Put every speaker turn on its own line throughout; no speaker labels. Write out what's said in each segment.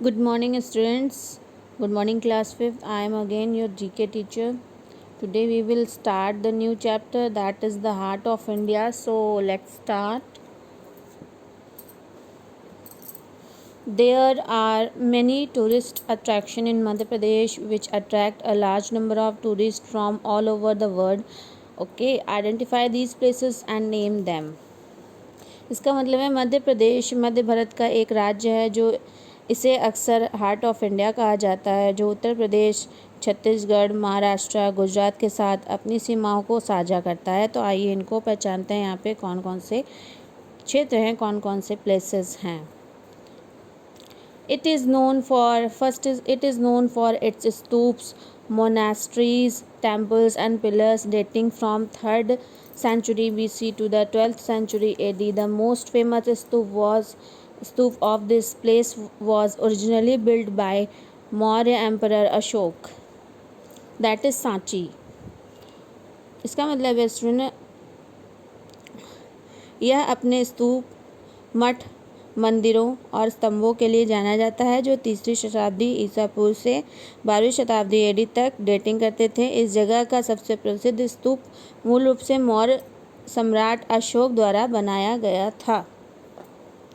Good morning, students. Good morning, class 5th. I am again your GK teacher. Today we will start the new chapter, that is the heart of India. So let's start. There are many tourist attractions in Madhya Pradesh which attract a large number of tourists from all over the world. Okay, identify these places and name them. इसका मतलब है मध्य प्रदेश मध्य भारत का एक राज्य है जो इसे अक्सर हार्ट ऑफ इंडिया कहा जाता है, जो उत्तर प्रदेश, छत्तीसगढ़, महाराष्ट्र, गुजरात के साथ अपनी सीमाओं को साझा करता है। तो आइए इनको पहचानते हैं, यहाँ पे कौन कौन से क्षेत्र हैं, कौन कौन से प्लेसेस हैं। It is known for its stoops, monasteries, temples and pillars dating from 3rd century BC to the 12th century AD. The most famous stoop of this place was originally built by Maurya Emperor Ashok. That is Sanchi. इसका मतलब है student, यह अपने स्तूप, मठ, मंदिरों और स्तंभों के लिए जाना जाता है, जो 3री शताब्दी ईसा पूर्व से 12वीं शताब्दी एडी तक डेटिंग करते थे। इस जगह का सबसे प्रसिद्ध स्तूप मूल रूप से मौर्य सम्राट अशोक द्वारा बनाया गया था।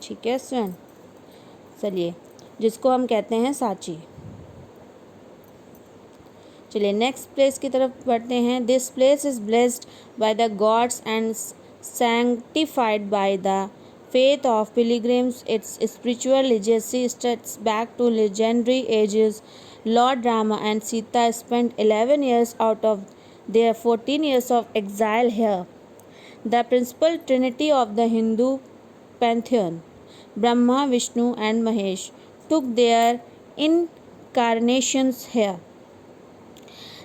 ठीक है स्टूडेंट, चलिए जिसको हम कहते हैं सांची। चलिए नेक्स्ट प्लेस की तरफ बढ़ते हैं। This place is blessed by the gods and sanctified by the faith of pilgrims. Its spiritual legacy stretches back to legendary ages. Lord Rama and Sita spent 11 years out of their 14 years of exile here. The principal trinity of the Hindu pantheon, Brahma, Vishnu and Mahesh, took their incarnations here.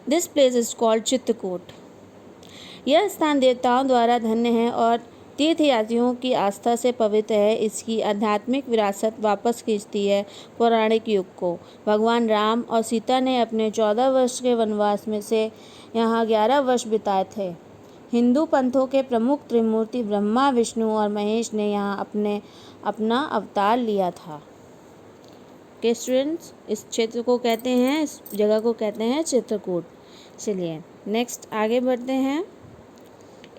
This place is called Chitrakoot. यह स्थान देवताओं द्वारा धन्य है और तीर्थयात्रियों की आस्था से पवित्र है। इसकी आध्यात्मिक विरासत वापस खींचती है पौराणिक युग को। भगवान राम और सीता ने अपने 14 वर्ष के वनवास में से यहाँ 11 वर्ष बिताए थे। हिंदू पंथों के प्रमुख त्रिमूर्ति ब्रह्मा, विष्णु और महेश ने यहाँ अपना अवतार लिया था। ओके स्टूडेंट्स, इस क्षेत्र को कहते हैं, इस जगह को कहते हैं चित्रकूट। चलिए नेक्स्ट आगे बढ़ते हैं।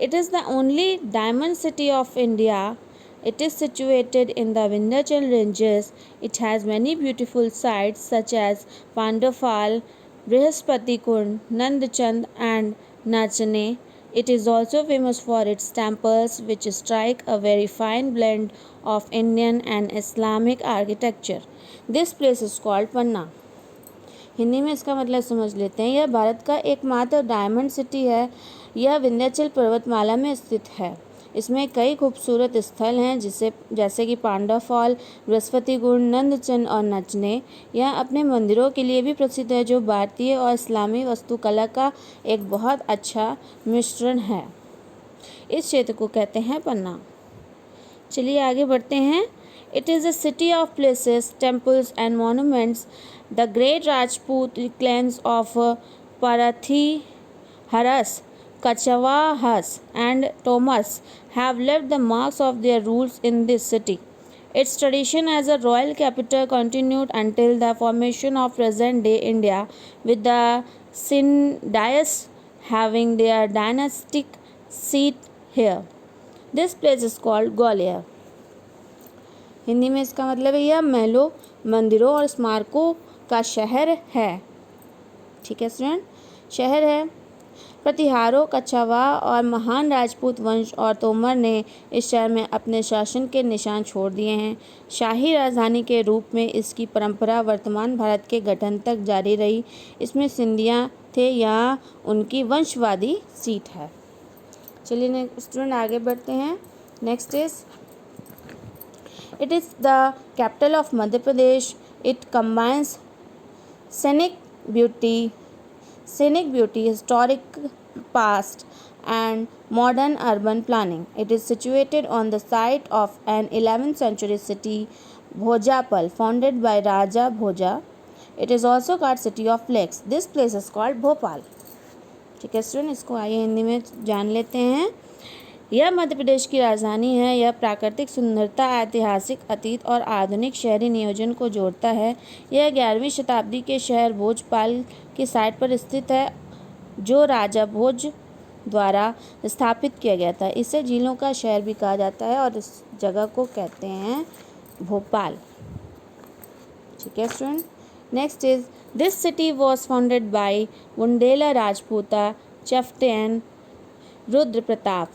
It is the only diamond city of India. It is situated in the Vindhyachal ranges. It has many beautiful sites such as Pandafal, Brihaspati Kund, Nandchand and Nachane. It is also famous for its temples which strike a very fine blend of Indian and Islamic architecture. This place is called Panna. Hindi में इसका मतलब समझ लेते हैं। यह भारत का एकमात्र diamond city है। यह विंध्याचल पर्वतमाला में स्थित है। इसमें कई खूबसूरत स्थल हैं जैसे कि पांडा फॉल, बृहस्पति कुंड, नंदचन और नचने। यह अपने मंदिरों के लिए भी प्रसिद्ध है, जो भारतीय और इस्लामी वास्तुकला का एक बहुत अच्छा मिश्रण है। इस क्षेत्र को कहते हैं पन्ना। चलिए आगे बढ़ते हैं। It is a city of places, temples and monuments. The great Rajput clans of Parathiharas, Kachawahas and Tomas have left the marks of their rules in this city. Its tradition as a royal capital continued until the formation of present-day India, with the Sindhis having their dynastic seat here. This place is called Gwalior. Hindi में इसका मतलब है यह महलों, मंदिरों और स्मारकों का शहर है। ठीक है स्टूडेंट, शहर है। प्रतिहारों, कछवाहा और महान राजपूत वंश और तोमर ने इस शहर में अपने शासन के निशान छोड़ दिए हैं। शाही राजधानी के रूप में इसकी परंपरा वर्तमान भारत के गठन तक जारी रही। इसमें सिंधिया थे, यहाँ उनकी वंशवादी सीट है। चलिए स्टूडेंट आगे बढ़ते हैं। Next is It is the capital of Madhya Pradesh. It combines scenic beauty, historic past, and modern urban planning. It is situated on the site of an 11th century city, Bhojapal, founded by Raja Bhoja. It is also called city of lakes. This place is called Bhopal. ठीक है student, इसको आइए हिंदी में जान लेते हैं। यह मध्य प्रदेश की राजधानी है। यह प्राकृतिक सुंदरता, ऐतिहासिक अतीत और आधुनिक शहरी नियोजन को जोड़ता है। यह 11वीं शताब्दी के शहर भोपाल की साइट पर स्थित है, जो राजा भोज द्वारा स्थापित किया गया था। इसे झीलों का शहर भी कहा जाता है और इस जगह को कहते हैं भोपाल। ठीक है student. Next is this city was founded by Bundela Rajputa chieftain Rudra Pratap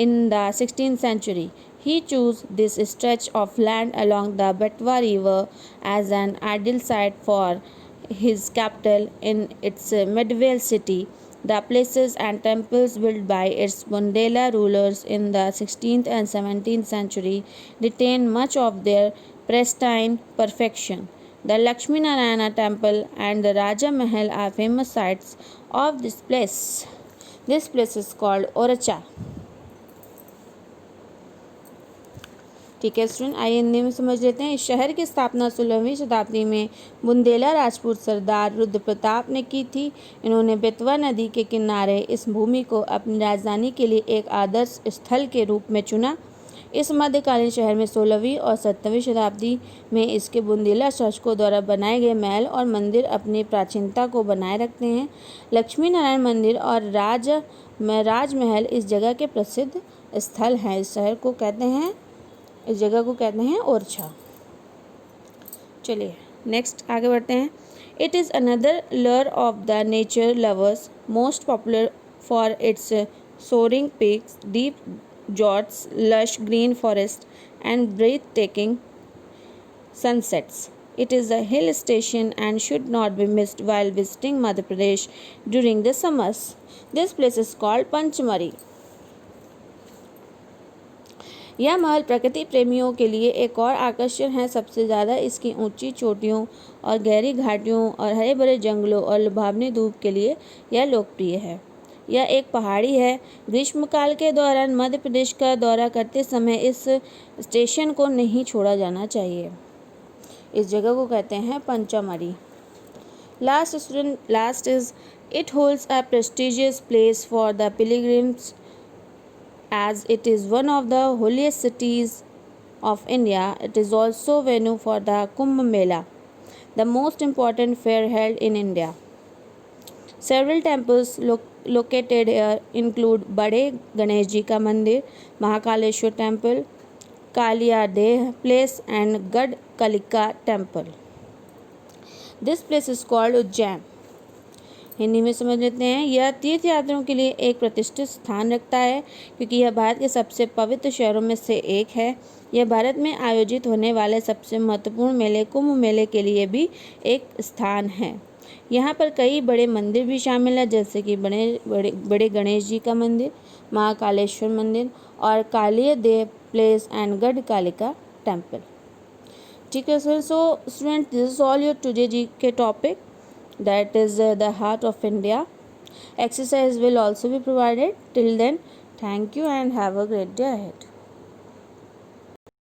in the 16th century. He chose this stretch of land along the Betwa River as an ideal site for his capital in its medieval city. The places and temples built by its Bundela rulers in the 16th and 17th century retain much of their pristine perfection. The Lakshmi Narayana temple and the Raja Mahal are famous sites of this place. This place is called Oracha. ठीक है student, आइए हिंदी में समझ लेते हैं। इस शहर की स्थापना 16वीं शताब्दी में बुंदेला राजपूत सरदार रुद्र प्रताप ने की थी। इन्होंने बेतवा नदी के किनारे इस भूमि को अपनी राजधानी के लिए एक आदर्श स्थल के रूप में चुना। इस मध्यकालीन शहर में 16वीं और 17वीं शताब्दी में इसके बुंदेला शासकों द्वारा बनाए गए महल और मंदिर अपनी प्राचीनता को बनाए रखते हैं। लक्ष्मी नारायण मंदिर और राजमहल इस जगह के प्रसिद्ध स्थल हैं। इस जगह को कहते हैं ओरछा। चलिए नेक्स्ट आगे बढ़ते हैं। It is another lure of the nature lovers, most popular for its soaring peaks, deep gorges, lush green forest and breathtaking sunsets. It is a hill station and should not be missed while visiting Madhya Pradesh during the summers. This place is called Panchmari. यह महल प्रकृति प्रेमियों के लिए एक और आकर्षण है। सबसे ज़्यादा इसकी ऊंची चोटियों और गहरी घाटियों और हरे भरे जंगलों और लुभावनी धूप के लिए यह लोकप्रिय है। यह एक पहाड़ी है। ग्रीष्मकाल के दौरान मध्य प्रदेश का दौरा करते समय इस स्टेशन को नहीं छोड़ा जाना चाहिए। इस जगह को कहते हैं Pachmarhi. Last is it holds a prestigious place for the pilgrims as it is one of the holiest cities of India. It is also venue for the Kumbh Mela, the most important fair held in India. Several temples located here include Bade Ganesh Ji ka Mandir, Mahakaleshwar Temple, Kaliya Deh Place and Gad Kalika Temple. This place is called Ujjain. Hindi में समझ लेते हैं। यह तीर्थ यात्रियों के लिए एक प्रतिष्ठित स्थान रखता है क्योंकि यह भारत के सबसे पवित्र शहरों में से एक है। यह भारत में आयोजित होने वाले सबसे महत्वपूर्ण मेले कुंभ मेले के लिए भी एक स्थान है। यहाँ पर कई बड़े मंदिर भी शामिल हैं, जैसे कि बड़े गणेश जी का मंदिर, महाकालेश्वर मंदिर और कालिया देव प्लेस एंड गढ़ कालिका टेम्पल। ठीक है sir. So student, this is all your today G K topic, that is the heart of India. Exercise will also be provided. Till then, thank you and have a great day ahead.